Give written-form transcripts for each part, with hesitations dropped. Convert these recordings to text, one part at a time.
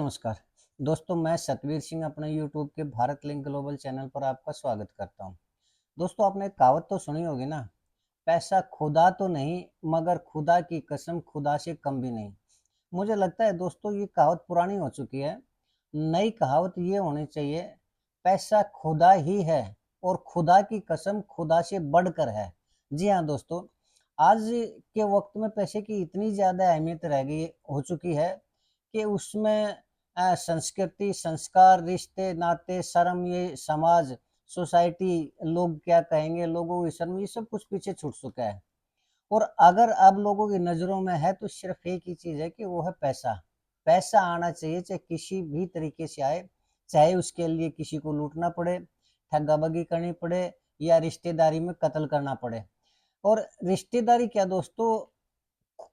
नमस्कार दोस्तों, मैं सतवीर सिंह अपने यूट्यूब के भारत लिंक ग्लोबल चैनल पर आपका स्वागत करता हूं। दोस्तों, आपने एक कहावत तो सुनी होगी ना, पैसा खुदा तो नहीं मगर खुदा की कसम खुदा से कम भी नहीं। मुझे लगता है दोस्तों ये कहावत पुरानी हो चुकी है। नई कहावत ये होनी चाहिए, पैसा खुदा ही है और खुदा की कसम खुदा से बढ़कर है। जी हाँ दोस्तों, आज के वक्त में पैसे की इतनी ज़्यादा अहमियत रह गई हो चुकी है कि उसमें संस्कृति, संस्कार, रिश्ते, नाते, शर्म, ये समाज, सोसाइटी, लोग क्या कहेंगे, लोगों की शर्म, ये सब कुछ पीछे छूट चुका है। और अगर अब लोगों की नज़रों में है तो सिर्फ एक ही चीज़ है कि वो है पैसा। पैसा आना चाहिए, चाहे किसी भी तरीके से आए, चाहे उसके लिए किसी को लूटना पड़े, ठग्गाबगी करनी पड़े या रिश्तेदारी में कत्ल करना पड़े। और रिश्तेदारी क्या दोस्तों,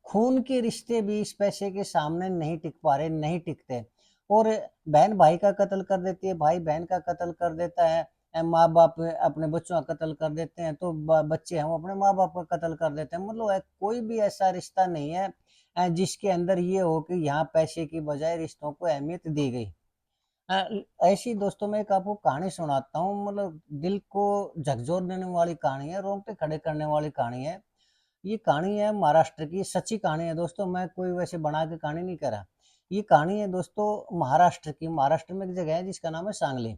खून के रिश्ते भी इस पैसे के सामने नहीं टिक पा रहे, नहीं टिकते। और बहन भाई का कत्ल कर देती है, भाई बहन का कत्ल कर देता है, माँ बाप अपने बच्चों का कत्ल कर देते हैं, तो बच्चे हैं वो अपने माँ बाप का कत्ल कर देते हैं। मतलब कोई भी ऐसा रिश्ता नहीं है जिसके अंदर ये हो कि यहाँ पैसे की बजाय रिश्तों को अहमियत दी गई। ऐसी दोस्तों मैं एक आपको कहानी सुनाता हूँ, मतलब दिल को झकझोर देने वाली कहानी है, रोंगटे खड़े करने वाली कहानी है। ये कहानी है महाराष्ट्र की, सच्ची कहानी है दोस्तों, मैं कोई वैसे बना के कहानी नहीं कह रहा। ये कहानी है दोस्तों महाराष्ट्र की। महाराष्ट्र में एक जगह है जिसका नाम है सांगली।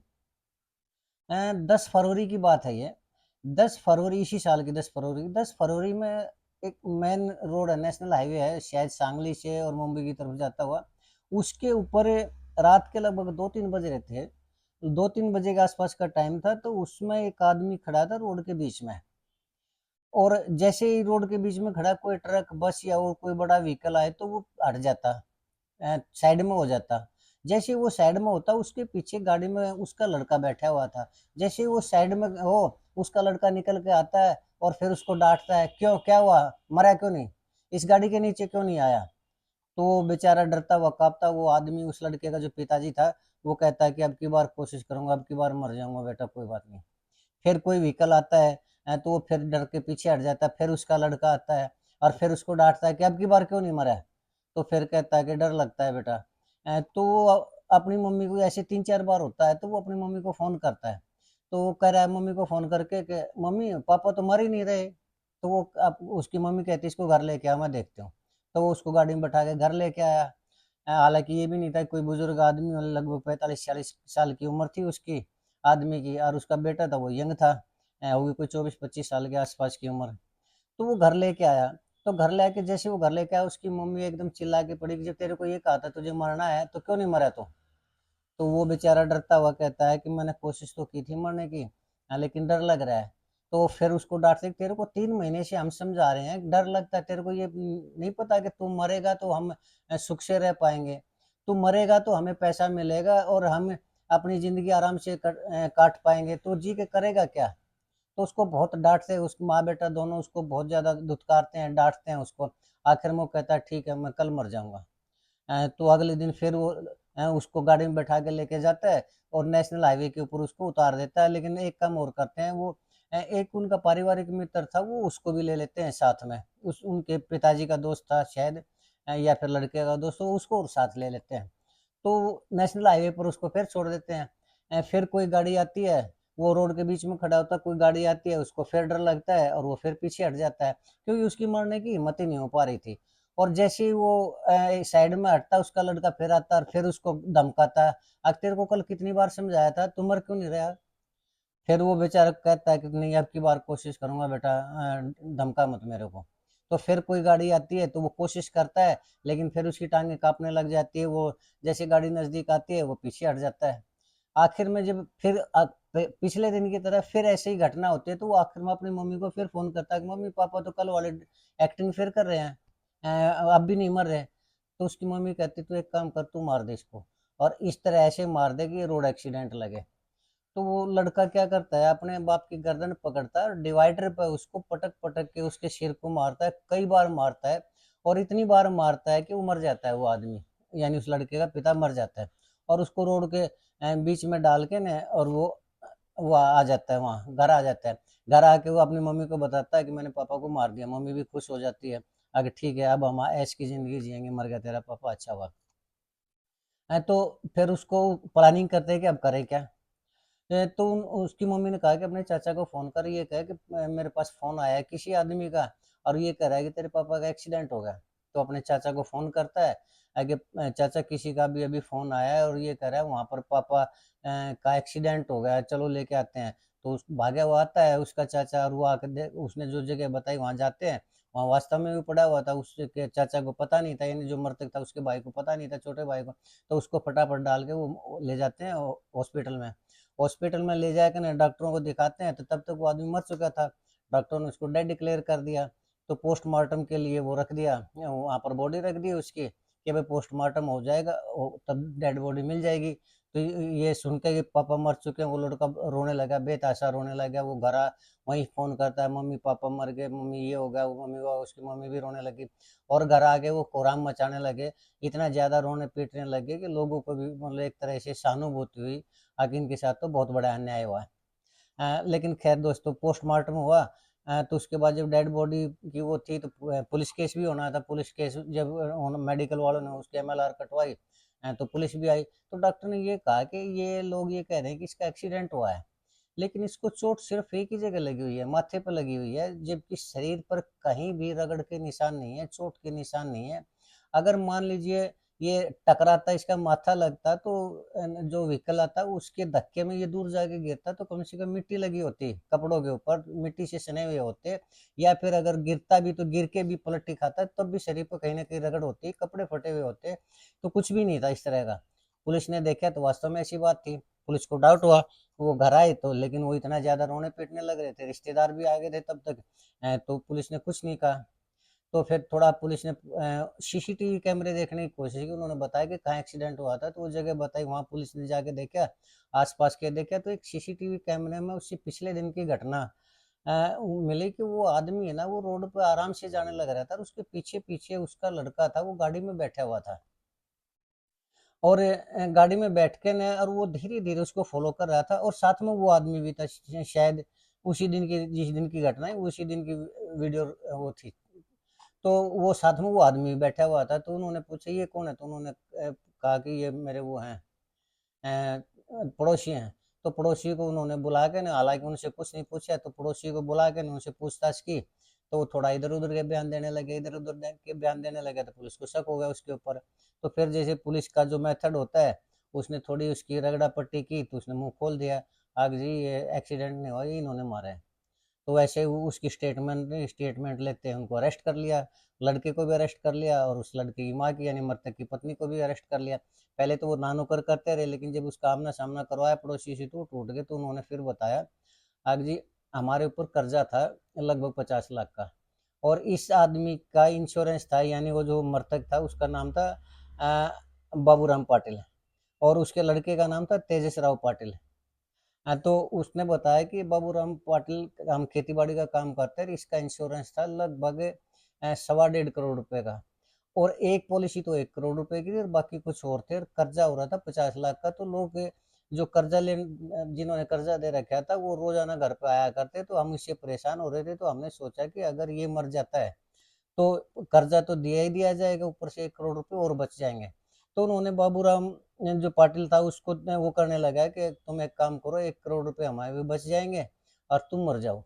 10 फरवरी की बात है ये। 10 फरवरी, इसी साल की 10 फरवरी, 10 फरवरी में एक मेन रोड है, नेशनल हाईवे है, शायद सांगली से और मुंबई की तरफ जाता हुआ। उसके ऊपर रात के लगभग 2-3 बज रहे थे। 2-3 बजे के आसपास का टाइम था, तो उसमें एक आदमी खड़ा था रोड के बीच में। और जैसे ही रोड के बीच में खड़ा कोई ट्रक, बस या और कोई बड़ा व्हीकल आए तो वो हट जाता, साइड में हो जाता। जैसे ही वो साइड में होता, उसके पीछे गाड़ी में उसका लड़का बैठा हुआ था। जैसे ही वो साइड में हो, उसका लड़का निकल के आता है और फिर उसको डांटता है, क्यों, क्या हुआ, मरा क्यों नहीं, इस गाड़ी के नीचे क्यों नहीं आया। तो वो बेचारा डरता हुआ कांपता वो आदमी, उस लड़के का जो पिताजी था, वो कहता है कि अब की बार कोशिश करूंगा, अब की बार मर जाऊंगा बेटा, कोई बात नहीं। फिर कोई व्हीकल आता है, तो वो फिर डर के पीछे हट जाता है। फिर उसका लड़का आता है और फिर उसको डांटता है कि अब की बार क्यों नहीं मरा है। तो फिर कहता है कि डर लगता है बेटा। तो वो अपनी मम्मी को, ऐसे 3-4 बार होता है, तो वो अपनी मम्मी को फ़ोन करता है। तो वो कह रहा है मम्मी को फ़ोन करके कि मम्मी पापा तो मर ही नहीं रहे। तो वो अब उसकी मम्मी कहती है इसको घर लेके आ, मैं देखती हूँ। तो वो उसको गाड़ी में बैठा के घर लेके आया। हालांकि ये भी नहीं था, कोई बुजुर्ग आदमी, लगभग 45-46 साल की उम्र थी उसकी आदमी की, और उसका बेटा था वो यंग था, होगी कोई 24-25 साल के आसपास की उम्र। तो वो घर लेके आया। तो घर लेके जैसे वो घर लेके आया, उसकी मम्मी एकदम चिल्ला के पड़ी कि जब तेरे को ये कहा था तुझे मरना है तो क्यों नहीं मरा तो वो बेचारा डरता हुआ कहता है कि मैंने कोशिश तो की थी मरने की, लेकिन डर लग रहा है। तो फिर उसको डांटते, तेरे को 3 महीने से हम समझा रहे हैं, डर लगता है तेरे को, ये नहीं पता कि तू मरेगा तो हम सुख से रह पाएंगे, तू मरेगा तो हमें पैसा मिलेगा और हम अपनी जिंदगी आराम से काट पाएंगे, तो जी के करेगा क्या। तो उसको बहुत डांटते हैं, उस माँ बेटा दोनों उसको बहुत ज्यादा धुतकारते हैं, डांटते हैं उसको। आखिर में वो कहता है ठीक है मैं कल मर जाऊंगा। तो अगले दिन फिर वो उसको गाड़ी में बैठा के लेके जाता है और नेशनल हाईवे के ऊपर उसको उतार देता है। लेकिन एक काम और करते हैं वो, एक उनका पारिवारिक मित्र था, वो उसको भी ले लेते हैं साथ में। उस उनके पिताजी का दोस्त था शायद, या फिर लड़के का दोस्त, तो उसको और साथ ले लेते हैं। तो नेशनल हाईवे पर उसको फिर छोड़ देते हैं। फिर कोई गाड़ी आती है, वो रोड के बीच में खड़ा होता है, कोई गाड़ी आती है, उसको फिर डर लगता है और वो फिर पीछे हट जाता है, क्योंकि उसकी मरने की हिम्मत ही नहीं हो पा रही थी। और जैसे ही वो साइड में हटता, उसका लड़का फिर आता और फिर उसको धमकाता, अब तेरे को कल कितनी बार समझाया था, तू मर क्यों नहीं रहा। फिर वो बेचारा कहता है कि नहीं अब की बार कोशिश करूंगा बेटा, धमका मत मेरे को। तो फिर कोई गाड़ी आती है तो वो कोशिश करता है, लेकिन फिर उसकी टांगे कांपने लग जाती है, वो जैसे गाड़ी नजदीक आती है वो पीछे हट जाता है। आखिर में जब फिर पिछले दिन की तरह फिर ऐसे ही घटना होती है, तो वो आखिर में अपनी मम्मी को फिर फोन करता है कि मम्मी पापा तो कल वाले एक्टिंग फिर कर रहे हैं, अब भी नहीं मर रहे। तो उसकी मम्मी कहती तू एक काम कर, तू मार दे इसको, और इस तरह ऐसे मार दे कि ये रोड एक्सीडेंट लगे। तो वो लड़का क्या करता है, अपने बाप की गर्दन पकड़ता है और डिवाइडर पर उसको पटक पटक के उसके सिर को मारता है, कई बार मारता है। और इतनी बार मारता है कि वो मर जाता है, वो आदमी यानी उस लड़के का पिता मर जाता है। और उसको रोड के बीच में डाल के ना, और वो आ जाता है, वहाँ घर आ जाता है। घर आके वो अपनी मम्मी को बताता है कि मैंने पापा को मार दिया। मम्मी भी खुश हो जाती है, अगर ठीक है अब हम ऐश की जिंदगी जिएंगे, मर गया तेरा पापा, अच्छा हुआ। तो फिर उसको प्लानिंग करते हैं कि अब करें क्या। तो उसकी मम्मी ने कहा कि अपने चाचा को फ़ोन कर, ये कहे कि मेरे पास फ़ोन आया है किसी आदमी का और ये कह रहा है कि तेरे पापा का एक्सीडेंट हो गया। तो अपने चाचा को फ़ोन करता है कि चाचा किसी का भी अभी फ़ोन आया है और ये कह रहा है वहाँ पर पापा का एक्सीडेंट हो गया है, चलो लेके आते हैं। तो उस भागा हुआ आता है उसका चाचा और वो आके उसने जो जगह बताई वहाँ जाते हैं। वहाँ वास्तव में भी पड़ा हुआ था, उसके चाचा को पता नहीं था, यानी जो मृतक था उसके भाई को पता नहीं था, छोटे भाई को। तो उसको फटाफट डाल के वो ले जाते हैं हॉस्पिटल में। हॉस्पिटल में ले जाकर ना डॉक्टरों को दिखाते हैं तो तब तक वो आदमी मर चुका था। डॉक्टरों ने उसको डेड डिक्लेयर कर दिया। तो पोस्टमार्टम के लिए वो रख दिया, वहाँ पर बॉडी रख दी उसकी कि भाई पोस्टमार्टम हो जाएगा, तब डेड बॉडी मिल जाएगी। तो ये सुन के कि पापा मर चुके हैं, वो लड़का रोने लगा, बेतहाशा रोने लगा। वो घर वहीं फ़ोन करता है, मम्मी पापा मर गए, मम्मी ये हो गया, वो मम्मी वो, उसकी मम्मी भी रोने लगी और घर आके वो कोहराम मचाने लगे। इतना ज़्यादा रोने पीटने लगे कि लोगों को भी मतलब एक तरह से सहानुभूति हुई। आगे इनके साथ तो बहुत बड़ा अन्याय हुआ है। लेकिन खैर दोस्तों पोस्टमार्टम हुआ। तो उसके बाद जब डेड बॉडी की वो थी तो पुलिस केस भी होना था। पुलिस केस जब मेडिकल वालों ने उसकी एमएलआर कटवाई, तो पुलिस भी आई। तो डॉक्टर ने ये कहा कि ये लोग ये कह रहे हैं कि इसका एक्सीडेंट हुआ है, लेकिन इसको चोट सिर्फ एक ही जगह लगी हुई है, माथे पर लगी हुई है, जबकि शरीर पर कहीं भी रगड़ के निशान नहीं है, चोट के निशान नहीं है। अगर मान लीजिए ये टकराता, इसका माथा लगता तो जो व्हीकल आता उसके धक्के में ये दूर जाके गिरता तो कम से कम मिट्टी लगी होती कपड़ों के ऊपर, मिट्टी से सने हुए होते। या फिर अगर गिरता भी तो गिर के भी पलटी खाता तब भी शरीर पर कहीं ना कहीं रगड़ होती, कपड़े फटे हुए होते। तो कुछ भी नहीं था इस तरह का। पुलिस ने देखा तो वास्तव में ऐसी बात थी। पुलिस को डाउट हुआ, वो घर आए तो लेकिन वो इतना ज्यादा रोने पीटने लग रहे थे, रिश्तेदार भी आ गए थे तब तक। तो पुलिस ने कुछ नहीं कहा। तो फिर थोड़ा पुलिस ने सीसीटीवी कैमरे देखने की कोशिश की, उन्होंने बताया कि कहाँ एक्सीडेंट हुआ था, तो वो जगह बताई, वहाँ पुलिस ने जाके देखा, आसपास के देखा तो एक सीसीटीवी कैमरे में उसी पिछले दिन की घटना मिली कि वो आदमी है ना वो रोड पे आराम से जाने लग रहा था और उसके पीछे पीछे उसका लड़का था, वो गाड़ी में बैठा हुआ था। और गाड़ी में बैठ के न और वो धीरे-धीरे उसको फ़ॉलो कर रहा था और साथ में वो आदमी भी था, शायद उसी दिन की, जिस दिन की घटना है उसी दिन की वीडियो वो थी। तो वो साथ में वो आदमी बैठा हुआ था, तो उन्होंने पूछा ये कौन है? तो उन्होंने कहा कि ये मेरे वो हैं, पड़ोसी हैं। तो पड़ोसी को उन्होंने बुला के ना, हालाँकि उनसे कुछ नहीं पूछा, तो पड़ोसी को बुला के ना उनसे पूछताछ की। तो वो थोड़ा इधर-उधर के बयान देने लगे, इधर-उधर के बयान देने लगे, तो पुलिस को शक हो गया उसके ऊपर। तो फिर जैसे पुलिस का जो मेथड होता है, उसने थोड़ी उसकी रगड़ा-पट्टी की, तो उसने मुँह खोल दिया। जी ये एक्सीडेंट नहीं हुआ, ये इन्होंने मारा है। तो वैसे वो उसकी स्टेटमेंट स्टेटमेंट लेते हैं, उनको अरेस्ट कर लिया। लड़के को भी अरेस्ट कर लिया और उस लड़के की माँ की यानी मृतक की पत्नी को भी अरेस्ट कर लिया। पहले तो वो नानुकर करते रहे, लेकिन जब उसका आमना सामना करवाया पड़ोसी से तो टूट गए। तो उन्होंने फिर बताया, आग जी हमारे ऊपर कर्जा था लगभग 50 लाख का, और इस आदमी का इंश्योरेंस था, यानी वो जो मृतक था उसका नाम था बाबूराम पाटिल, और उसके लड़के का नाम था तेजस राव पाटिल। हाँ, तो उसने बताया कि बाबूराम पाटिल हम खेती बाड़ी का काम करते हैं, इसका इंश्योरेंस था लगभग 1.25 करोड़ रुपए का। और एक पॉलिसी तो 1 करोड़ रुपए की थी और बाकी कुछ और थे, और कर्जा हो रहा था 50 लाख का। तो लोग जो कर्जा ले जिन्होंने कर्जा दे रखा था वो रोजाना घर पे आया करते, तो हम इससे परेशान हो रहे थे। तो हमने सोचा कि अगर ये मर जाता है तो कर्जा तो दिया ही दिया जाएगा, ऊपर से 1 करोड़ रुपए और बच जाएंगे। तो उन्होंने बाबूराम जो पाटिल था उसको वो करने लगा कि तुम एक काम करो, 1 करोड़ रुपए हमारे भी बच जाएंगे और तुम मर जाओ।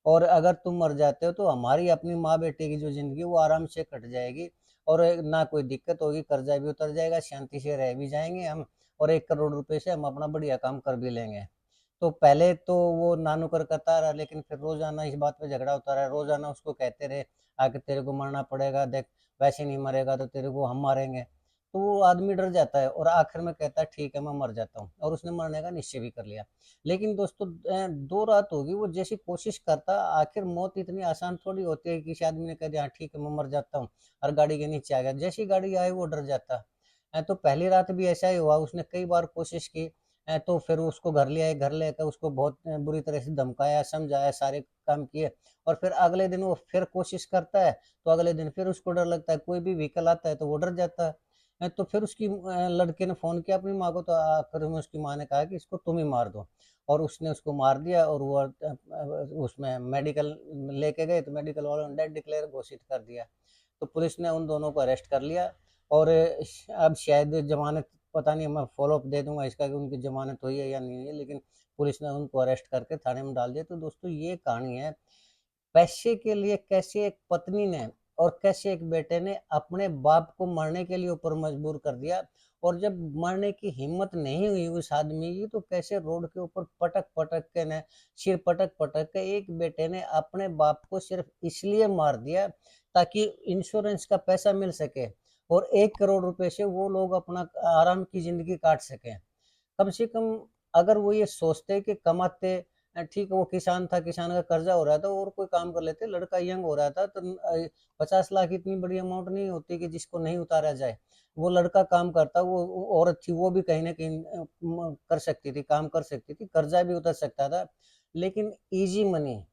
और अगर तुम मर जाते हो तो हमारी अपनी माँ बेटे की जो जिंदगी वो आराम से कट जाएगी और ना कोई दिक्कत होगी, कर्जा भी उतर जाएगा, शांति से रह भी जाएंगे हम, और 1 करोड़ रुपए से हम अपना बढ़िया काम कर भी लेंगे। तो पहले तो वो नानुकर करता रहा, लेकिन फिर रोजाना इस बात पे झगड़ा होता रहा, रोजाना उसको कहते रहे आके तेरे को मरना पड़ेगा, देख वैसे नहीं मरेगा तो तेरे को हम मारेंगे। तो वो आदमी डर जाता है और आखिर में कहता है ठीक है मैं मर जाता हूँ, और उसने मरने का निश्चय भी कर लिया। लेकिन दोस्तों 2 रात होगी वो जैसी कोशिश करता, आखिर मौत इतनी आसान थोड़ी होती है। किसी आदमी ने कह दिया हाँ ठीक है मैं मर जाता हूँ और गाड़ी के नीचे आ गया, जैसी गाड़ी आए वो डर जाता। तो पहली रात भी ऐसा ही हुआ, उसने कई बार कोशिश की। तो फिर उसको घर ले आए, घर लेकर उसको बहुत बुरी तरह से धमकाया, समझाया, सारे काम किए। और फिर अगले दिन वो फिर कोशिश करता है, तो अगले दिन फिर उसको डर लगता है, कोई भी व्हीकल आता है तो वो डर जाता है। तो फिर उसकी लड़के ने फोन किया अपनी माँ को, तो आखिर में उसकी माँ ने कहा कि इसको तुम ही मार दो। और उसने उसको मार दिया और वो उसमें मेडिकल लेके गए तो मेडिकल वालों ने डेड डिक्लेयर घोषित कर दिया। तो पुलिस ने उन दोनों को अरेस्ट कर लिया और अब शायद जमानत पता नहीं मैं फ़ॉलो अप दे दूँगा इसका कि उनकी ज़मानत हुई है या नहीं हुई है, लेकिन पुलिस ने उनको अरेस्ट करके थाने में डाल दिया। तो दोस्तों ये कहानी है, पैसे के लिए कैसे एक पत्नी ने और कैसे एक बेटे ने अपने बाप को मरने के लिए ऊपर मजबूर कर दिया, और जब मरने की हिम्मत नहीं हुई उस आदमी की, तो कैसे रोड के ऊपर पटक-पटक के ने सिर पटक-पटक के एक बेटे ने अपने बाप को सिर्फ़ इसलिए मार दिया ताकि इंश्योरेंस का पैसा मिल सके और 1 करोड़ रुपए से वो लोग अपना आराम की ज़िंदगी काट सकें। कम से कम अगर वो ये सोचते कि कमाते, ठीक है वो किसान था, किसान का कर्जा हो रहा था और कोई काम कर लेते, लड़का यंग हो रहा था तो 50 लाख इतनी बड़ी अमाउंट नहीं होती कि जिसको नहीं उतारा जाए। वो लड़का काम करता, वो औरत थी, वो भी कहीं न कहीं कर सकती थी, काम कर सकती थी, कर्जा भी उतर सकता था। लेकिन ईज़ी मनी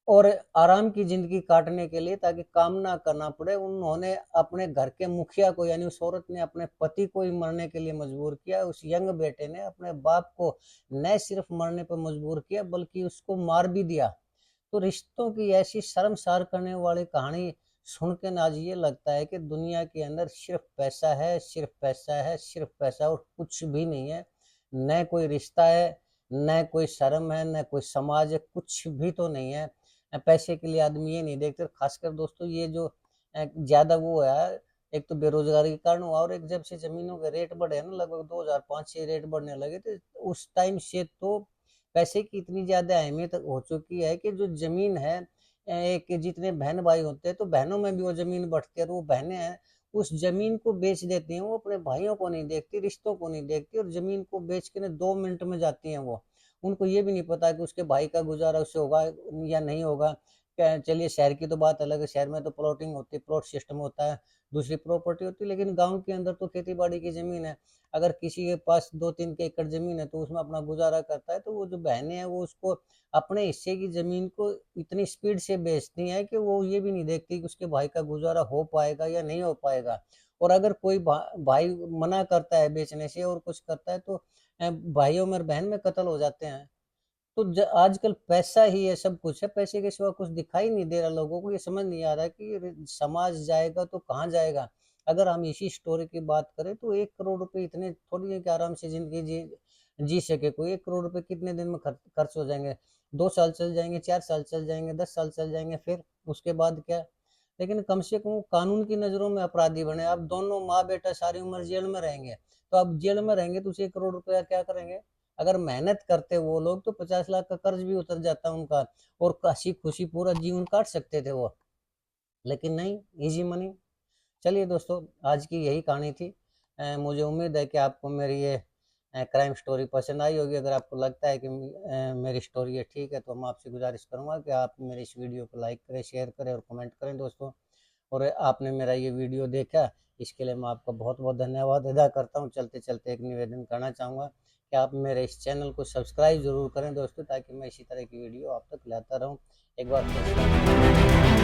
और आराम की ज़िंदगी काटने के लिए, ताकि काम ना करना पड़े, उन्होंने अपने घर के मुखिया को, यानी उस औरत ने अपने पति को ही मरने के लिए मजबूर किया। उस यंग बेटे ने अपने बाप को न सिर्फ़ मरने पे मजबूर किया बल्कि उसको मार भी दिया। तो रिश्तों की ऐसी शर्मसार करने वाली कहानी सुन के ना आज ये लगता है कि दुनिया के अंदर सिर्फ़ पैसा है, सिर्फ़ पैसा है, सिर्फ़ पैसा और कुछ भी नहीं है। न कोई रिश्ता है, न कोई शर्म है, न कोई समाज है, कुछ भी तो नहीं है। पैसे के लिए आदमी ये नहीं देखते, खासकर दोस्तों ये जो ज़्यादा वो है, एक तो बेरोज़गारी के कारण हुआ और एक जब से ज़मीनों के रेट बढ़े हैं ना, लगभग 2005 से रेट बढ़ने लगे थे, उस टाइम से तो पैसे की इतनी ज़्यादा अहमियत हो चुकी है कि जो ज़मीन है, एक जितने बहन-भाई होते हैं, तो बहनों में भी वो ज़मीन बँटती है और वो बहनें हैं, उस ज़मीन को बेच देती हैं, वो अपने भाइयों को नहीं देखती, रिश्तों को नहीं देखती और ज़मीन को बेच के ना 2 मिनट में जाती हैं वो। उनको ये भी नहीं पता कि उसके भाई का गुज़ारा उससे होगा या नहीं होगा। क्या चलिए शहर की तो बात अलग है, शहर में तो प्लॉटिंग होती है, प्लॉट सिस्टम होता है, दूसरी प्रॉपर्टी होती है, लेकिन गाँव के अंदर तो खेती-बाड़ी की ज़मीन है। अगर किसी के पास 2-3 के एकड़ ज़मीन है, तो उसमें अपना गुज़ारा करता है, तो वो जो बहनें हैं, वो उसको अपने हिस्से की ज़मीन को इतनी स्पीड से बेचती हैं कि वो ये भी नहीं देखती कि उसके भाई का गुज़ारा हो पाएगा या नहीं हो पाएगा। और अगर कोई भाई मना करता है बेचने से और कुछ करता है, तो भाइयों में और बहन में कत्ल हो जाते हैं। तो आजकल पैसा ही है, सब कुछ है, पैसे के सिवा कुछ दिखाई नहीं दे रहा लोगों को, ये समझ नहीं आ रहा है कि समाज जाएगा तो कहाँ जाएगा। अगर हम इसी स्टोरी की बात करें तो 1 करोड़ रुपए इतने थोड़ी है कि आराम से ज़िंदगी जी जी सके कोई। 1 करोड़ रुपए कितने दिन में खर्च हो जाएँगे? 2 साल चल जाएँगे, 4 साल चल जाएँगे, 10 साल चल जाएँगे, फिर उसके बाद क्या? लेकिन कम से कम वो कानून की नज़रों में अपराधी बने। अब दोनों माँ-बेटा सारी उम्र जेल में रहेंगे, तो अब जेल में रहेंगे तो उस 1 करोड़ रुपया क्या करेंगे? अगर मेहनत करते वो लोग तो 50 लाख का कर्ज भी उतर जाता उनका और हँसी-खुशी पूरा जीवन काट सकते थे वो। लेकिन नहीं, ईज़ी मनी। चलिए दोस्तों, आज की यही कहानी थी। मुझे उम्मीद है कि आपको मेरी ये क्राइम स्टोरी पसंद आई होगी। अगर आपको लगता है कि मेरी स्टोरी ये ठीक है, तो मैं आपसे गुज़ारिश करूँगा कि आप मेरे इस वीडियो को लाइक करें, शेयर करें और कमेंट करें दोस्तों। और आपने मेरा ये वीडियो देखा, इसके लिए मैं आपका बहुत-बहुत धन्यवाद अदा करता हूँ। चलते-चलते एक निवेदन करना चाहूँगा कि आप मेरे इस चैनल को सब्सक्राइब ज़रूर करें दोस्तों, ताकि मैं इसी तरह की वीडियो आप तक लाता रहूँ। एक बार फिर से